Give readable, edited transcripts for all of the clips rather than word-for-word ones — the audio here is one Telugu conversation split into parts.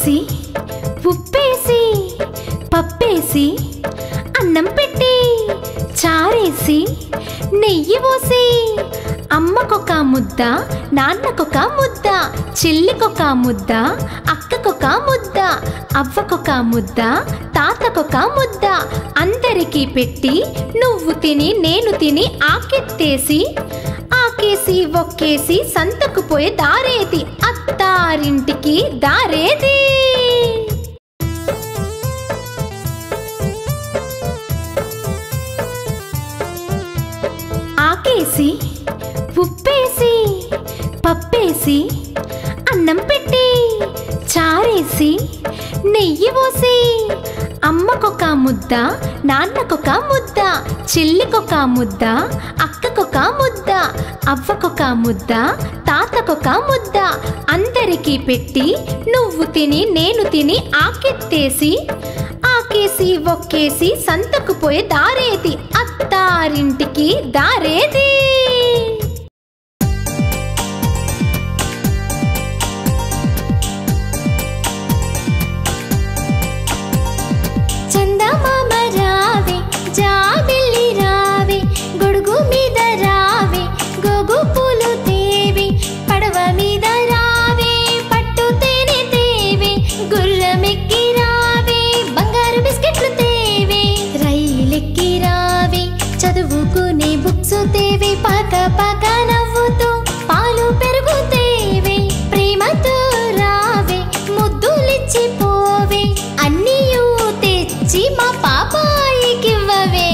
ఆకేసి ఉప్పేసి పప్పేసి అన్నం పెట్టి చారేసి నెయ్యి పోసి అమ్మకొక ముద్ద నాన్నకొక ముద్ద చెల్లికొక ముద్ద అక్కకొక ముద్ద అవ్వకొక ముద్ద తాతకొక ముద్ద అందరికీ పెట్టి నువ్వు తిని నేను తిని ఆకెత్తేసి ఆకేసి ఒక్కేసి సంతకు పోయే దారేది అత్తారింటికి దారేది. ఆకేసి ఉప్పేసి పప్పేసి అన్నం పెట్టి చారేసి నెయ్యి పోసి అమ్మకొక ముద్ద నాన్నకొక ముద్ద చెల్లికొక ముద్ద అక్కకొక ముద్ద అవ్వకొక ముద్ద తాతకొక ముద్ద అందరికీ పెట్టి నువ్వు తిని నేను తిని ఆకెత్తేసి ఆకేసి ఒక్కేసి సంతకు పోయే దారేది అత్తారింటికి దారేది. చందమామ రావే జాబిల్లి రావే గొడుగు మీద రావే గోగు పూలు తేవే పడవ మీద రావే పట్టు తేనె తేవే గుర్రమెక్కి రావే బంగారు బిస్కెట్లు తేవే రైలెక్కి రావే చదువుకునే బుక్స్ తేవే పాక పాక నవ్వుతూ పాలు పెరుగు తేవే ప్రేమతో రావే ముద్దులిచ్చి పోవే అన్నీయూ తెచ్చి మా పాపాయికివ్వవే.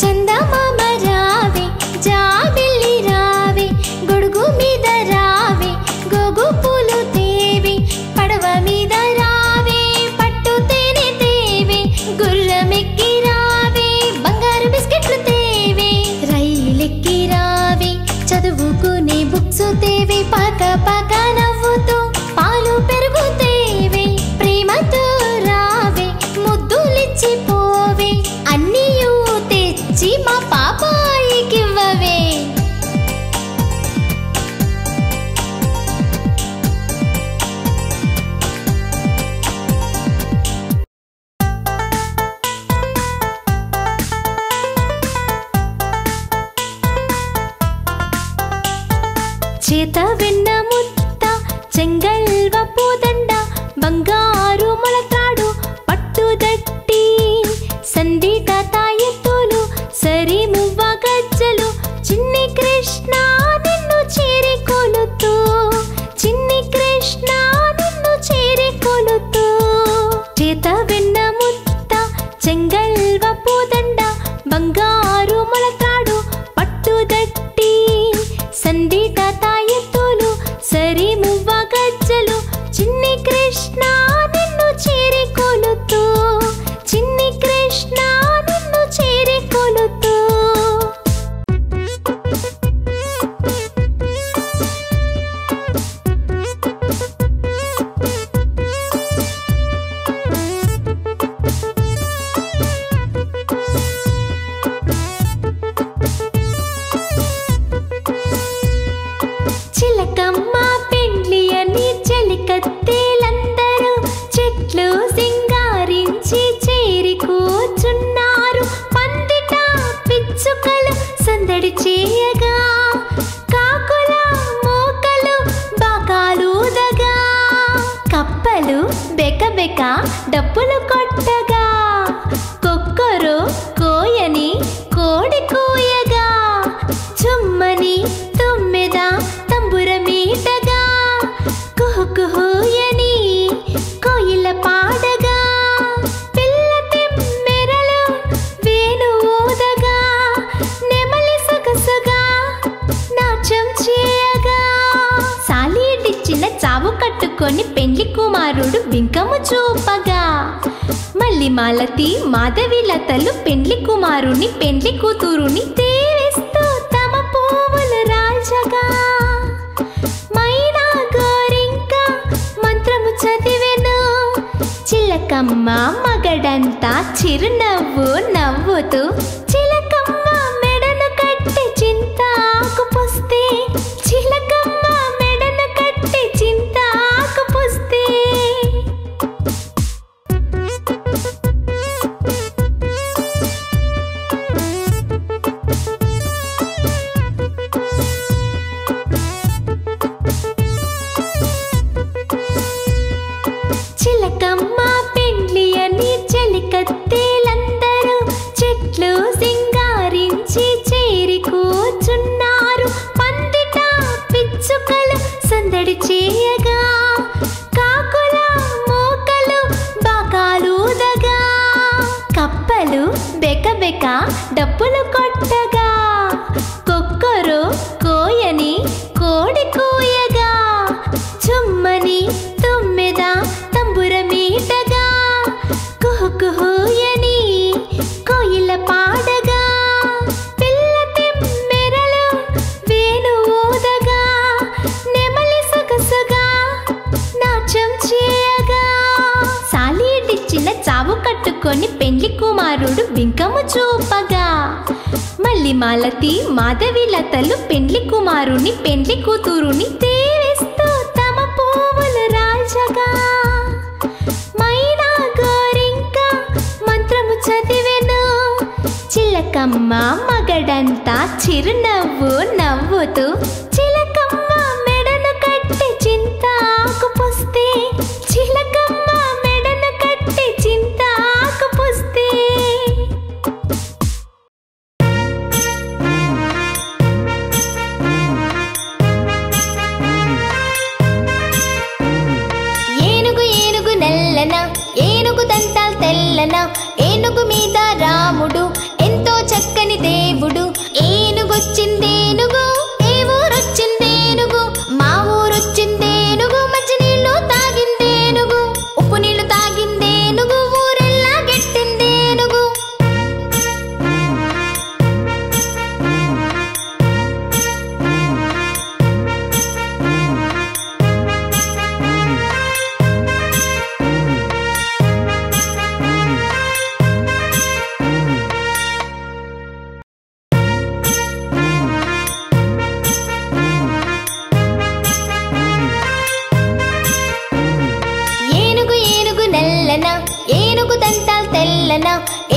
చందమామ రావే జాబిల్లి రావే గొడుగు మీద రావే గోగు పూలు తేవే పడవ మీద రావే పట్టు తేనె తేవే గుర్రమెక్కి రావే బంగారు బిస్కెట్లు తేవే రైలెక్కి రావే చదువుకునే బుక్స్ తేవే పాక పాక నవ్వుతూ పాలు పెరుగు తేవే ప్రేమతో రావే ముద్దులిచ్చి పోవే అన్నీయూ తెచ్చి మా పాపాయికివ్వవే. చేత వెన్న ముద్ద చెంగల్వ పూదండ బంగారు మొలతాడు పట్టుదట్టి సందీట తాయెత్తులు సరి మువ్వ గజ్జలు చిన్ని కృష్ణ నిన్ను చేరి కొలుతూ చిన్ని కృష్ణ నిన్ను చేరి కొలుతూ చేత వెన్న ముద్ద చెంగల్వ పూదండ బంగారు మొలతాడు పట్టుదట్టి సందీట తాయెత్తులు సరి మువ్వ గజ్జలు చిన్ని కృష్ణ నిన్ను చేరి కొలుతూ చిన్ని కృష్ణ నిన్ను చేరి కొలుతూ. చిలకమ్మ పెండ్లి అని చెలికత్తేలందరూ చెట్లు సింగారించి చేరి కూర్చున్నారు పందిట పిచ్చుకలు సందడి చేయగా కాకుల మోకలు బాకాలుదగా కప్పలు బెకబెక డప్పులు కొట్టగా కొక్కరు కోయని కోడి కూయగా చుమ్మని తుమ్మెద తంబురమీటగా కుహు కుహుయని కోయిల పాడగా పిల్ల తెమ్మెరలు వేణు ఊదగా నెమలి సొగసుగా నాట్యం చేయగా సాలీడిచ్చిన చావు కట్టుకొని పెండ్లి కుమారుడు బింకము చూపగా మళ్ళీ మాలతి మాధవి లతలు పెండ్లి కుమారుని పెండ్లి కూతురుని దేవేస్తూ తమ పువ్వులు రాల్చగా మైనా గోరింక మంత్రము చిలకమ్మ మగడంతా చిరునవ్వు నవ్వుతూ చిలకమ్మ మెడను కట్టి చింతాకు పుస్తే చిలకమ్మ మెడను కట్టి చింతాకు పుస్తే చిలకమ్మ పెండ్లి అని చెలికత్తేలందరూ చెట్లు సింగారించి చేరి కూర్చున్నారు. పందిట పిచ్చుకలు సందడి చేయగా కాకుల మోకలు బాకాలుదగా కప్పలు బెకబెక డప్పులు కొట్టగా కొక్కరు కోయని కోడి కూయగా చుమ్మని తుమ్మెద తంబురమీటగా కుహుకుహుయని కోయిల పాడగా పిల్ల తెమ్మెరలు వేణు ఊదగా నెమలి సొగసుగా నాట్యం చేయగా సాలీడిచ్చిన చావు కట్టుకొని పెండ్లి కుమారుడు బింకము చూపగా మల్లి మాలతి మాధవి లతలు పెండ్లి కుమారుని పెండ్లి కూతురుని దేవిస్తూ తమ పువ్వులు రాల్చగా మైనా గోరింక మంత్రము చదివెను. చిలకమ్మ మగడంతా చిరునవ్వు నవ్వుతూ చిలకమ్మ మెడను కట్టి చింతాకు పుస్తే చిలకమ్మ మెడను కట్టి చింతాకు పుస్తే ఏనుగు దంతాలు తెల్లన ఏనుగు మీద రాముడు ఎంతో చక్కని దేవుడు. ఏనుగొచ్చిందేనుగు ఏ ఊరొచ్చిందేనుగు మా ఊరొచ్చిందేనుగు మంచి నీళ్ళు తాగిందేనుగు ఉప్పు నీళ్లు తాగిందేనుగు ఊరెల్లా గెట్టిందేనుగు. ఏనుగు దంతాలు తెల్లన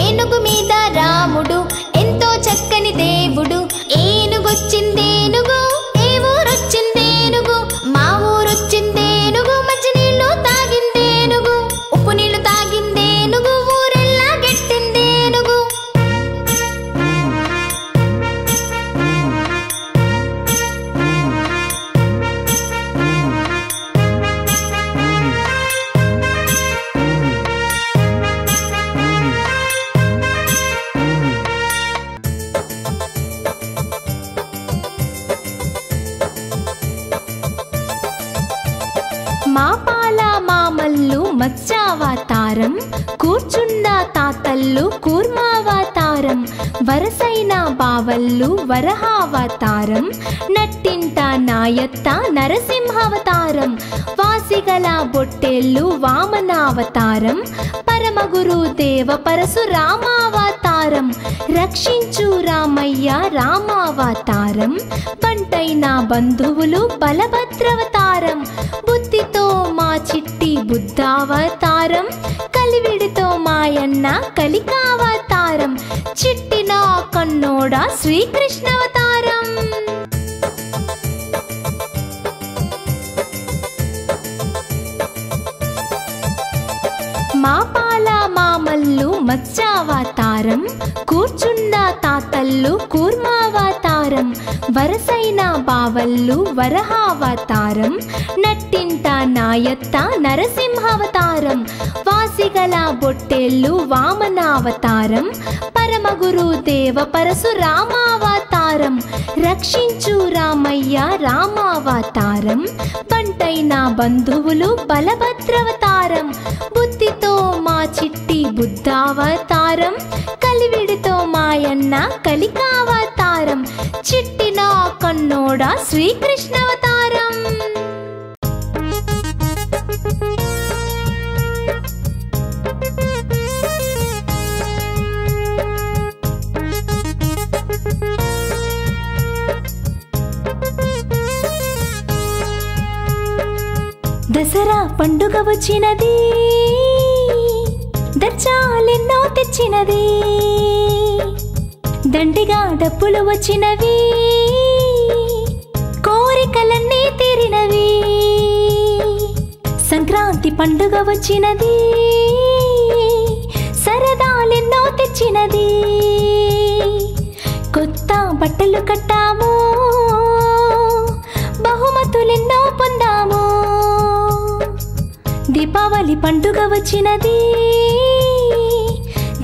ఏనుగు మీద రాముడు ఎంతో చక్కని దేవుడు. ఏనుగొచ్చిందేనుగు ఏ ఊరొచ్చిందేనుగు మా ఊరొచ్చిందేనుగు మంచి నీళ్ళు తాగిందేనుగు ఉప్పు నీళ్లు తాగిందేనుగు ఊరెల్లా గెట్టిందేనుగు. మా పాల మామల్లు మత్స్యావతారం కూర్చున్న తాతల్లు కూర్మావతారం వరసైన బావల్లు వరహావతారం నట్టింట నాయత్త నరసింహావతారం వాసిగల బొట్టెల్లు వామనావతారం పరమగురు దేవ పరశురామావతారం రక్షించు రామయ్య రామావతారం బంటైన బంధువులు బలభద్రవతారం బుద్ధితో మా చిట్టి బుద్ధావతారం కలివిడితో మాయన్న కలికావతారం చిట్టిన కన్నోడ శ్రీకృష్ణావతారం. మా పాల మామల్లు మత్స్యావతారం కూర్చున్న తాతల్లు కూర్మావతారం వరసైన బావల్లు వరహావతారం నట్టింట నాయత్త నరసింహావతారం వాసిగల బొట్టెల్లు వామనావతారం పరమగురు దేవ పరశురామావతారం రక్షించు రామయ్య రామావతారం బంటైన బంధువులు బలభద్రవతారం బుద్ధితో మా చిట్టి బుద్ధావతారం కలివిడితో మాయన్న కలికావతారం చిట్టిన కన్నోడ శ్రీకృష్ణావతారం. దసరా పండుగ వచ్చినది, దర్జాలెన్నో తెచ్చినది, దండిగా డబ్బులు వచ్చినవి, కోరికలన్నీ తీరినవి. సంక్రాంతి పండుగ వచ్చినది, సరదాలెన్నో తెచ్చినది, కొత్త బట్టలు కట్టాము, బహుమతులెన్నో పొందాము. దీపావళి పండుగ వచ్చినది,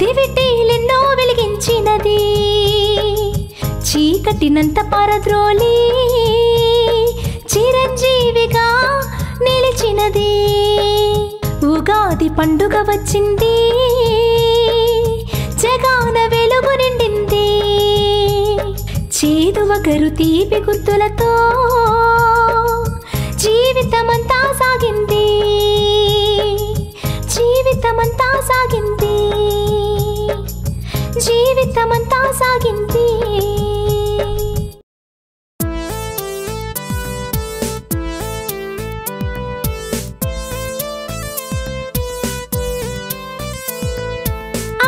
దివిటీలెన్నో వెలిగించినది, చీకటినంత పారద్రోలి చిరంజీవిగా నిలిచినది. ఉగాది పండుగ వచ్చింది, జగాన వెలుగు నిండింది, చేదు వగరు తీపి గుర్తులతో జీవితమంతా సాగింది, జీవితమంతా సాగింది, జీవితమంతా సాగింది.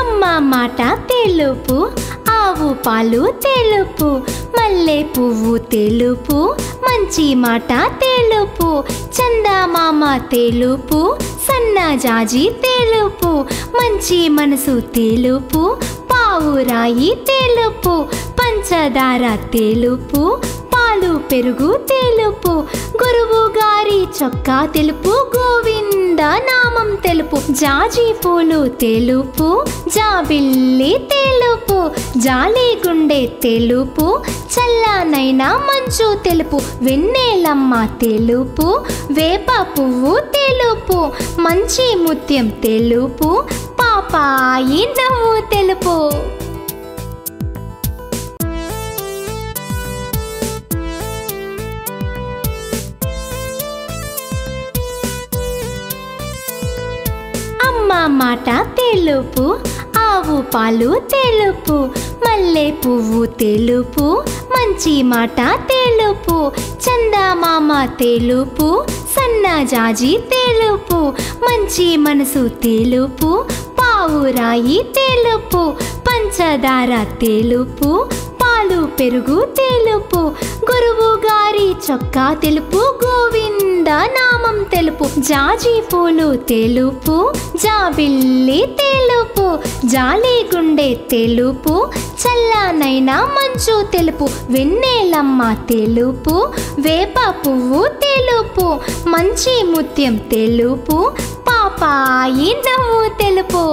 అమ్మ మాట తెలుపు, ఆవు పాలు తెలుపు, మల్లె పువ్వు తెలుపు, మంచి మాట తెలుపు, చందమామ తెలుపు, సన్నజాజి తెలుపు, మంచి మనసు తెలుపు, పావురాయి తెలుపు, పంచదార తెలుపు, పాలు పెరుగు తెలుపు, గురువు గారి చొక్కా తెలుపు, గోవింద నామం తెలుపు, జాజి పూలు తెలుపు, జాబిల్లి తెలుపు, జాలి గుండె తెలుపు, చల్లనైనా మంచు తెలుపు, వెన్నెలమ్మ తెలుపు, వేప పువ్వు తెలుపు, మంచి ముత్యం తెలుపు, పాపాయి నవ్వు తెలుపు. అమ్మ మాట తెలుపు, ఆవు పాలు తెలుపు, మల్లె పువ్వు తెలుపు, మంచి మాట తెలుపు, చందమామ తెలుపు, సన్నజాజి తెలుపు, మంచి మనసు తెలుపు, పావురాయి తెలుపు, పంచదార తెలుపు, పాలు పెరుగు తెలుపు, గురువు గారి చొక్కా తెలుపు, గోవింద నామం తెలుపు, జాజి పూలు తెలుపు, జాబిల్లి తెలుపు, జాలి గుండె తెలుపు, చల్లనైనా మంచు తెలుపు, వెన్నెలమ్మ తెలుపు, వేప పువ్వు తెలుపు, మంచి ముత్యం తెలుపు, పాపాయి నవ్వు తెలుపు.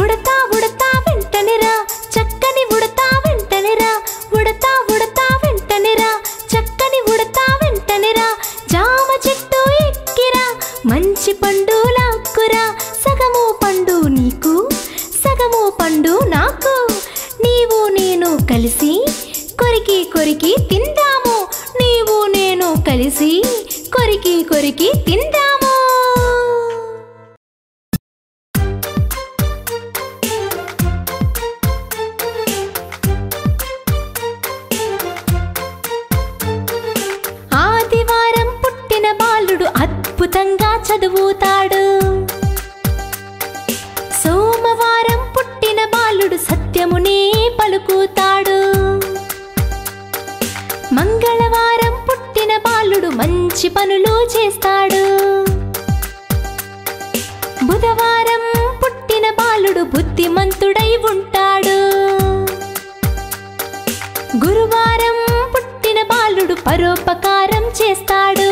ఉడతా ఉడతా వెంటనేరా, చక్కని ఉడతా వెంటనేరా, ఉడతా ఉడతా వెంటనేరా, చక్కని ఉడతా వెంటనేరా, జామ చెట్టు ఎక్కిరా, మంచి పండు లాక్కురా, సగము పండు నీకు, సగము పండు నాకు, నీవు నేను కలిసి కొరికి కొరికి తిందాము, నీవు నేను కలిసి కొరికి కొరికి తిందాము. ఆదివారం పుట్టిన బాలుడు అద్భుతంగా చదువుతాడు, సోమవారం పుట్టిన బాలుడు సత్యమునే పలుకుతాడు, మంగళవారం పుట్టిన బాలుడు మంచి పనులు చేస్తాడు, బుధవారం పుట్టిన బాలుడు బుద్ధిమంతుడై ఉంటాడు, గురువారం పుట్టిన బాలుడు పరోపకారం చేస్తాడు,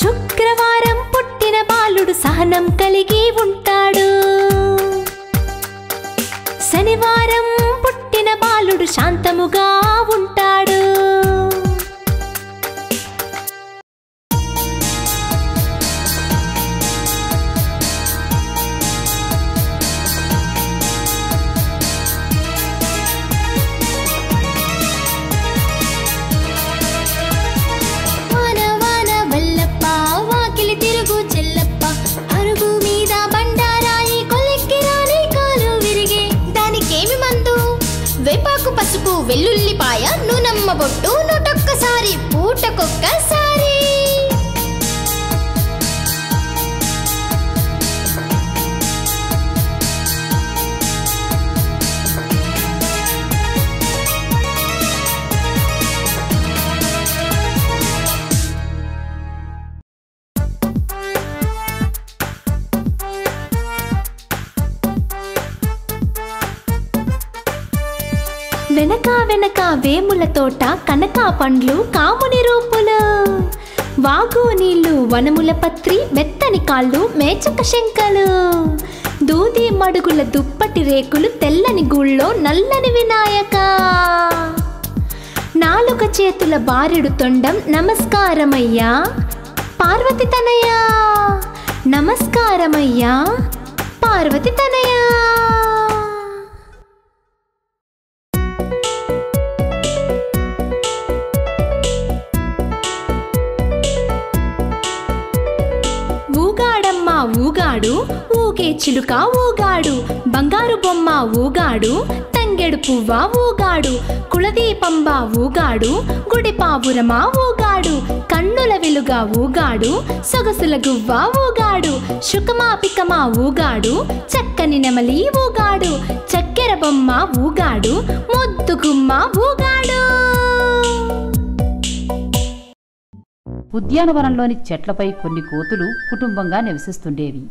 శుక్రవారం పుట్టిన బాలుడు సహనం కలిగి ఉంటాడు, శనివారం పుట్టిన బాలుడు శాంతముగా ఉంటాడు. వాన వాన వల్లప్ప, వాకిలి తిరుగు చెల్లప్ప, అరుగు మీద బండారా తాలింపు వెల్లుల్లిపాయ నూనమ్మ బొట్టు నూటొక్కసారి పూటకొక్కసారి. వెనక వెనక వేముల తోట కనకా పండ్లు కాముని రూపులు, వాగు నీళ్లు వనముల పత్రి మెత్తని కాళ్ళు మేచక శంకలు, దూది మడుగుల దుప్పటి రేకులు తెల్లని గూళ్ళో నల్లని వినాయక, నాలుక చేతుల బారెడు తొండం నమస్కారమయ్యా పార్వతి తనయా, నమస్కారమయ్యా పార్వతి తనయా. ఊగాడమ్మ ఊగాడు ఊగే చిలుక ఊగాడు, బంగారు బొమ్మ ఊగాడు తంగెడు పువ్వ ఊగాడు, కులదీపంబ ఊగాడు గుడి పావురమా ఊగాడు, కన్నుల వెలుగా ఊగాడు సొగసుల గువ్వ ఊగాడు, శుకమాపికమా ఊగాడు చక్కని నెమలి ఊగాడు, చక్కెర బొమ్మ ఊగాడు ముద్దు గుమ్మ ఊగాడు. ఉద్యానవనంలోని చెట్లపై కొన్ని కోతులు కుటుంబంగా నివసిస్తుండేవి.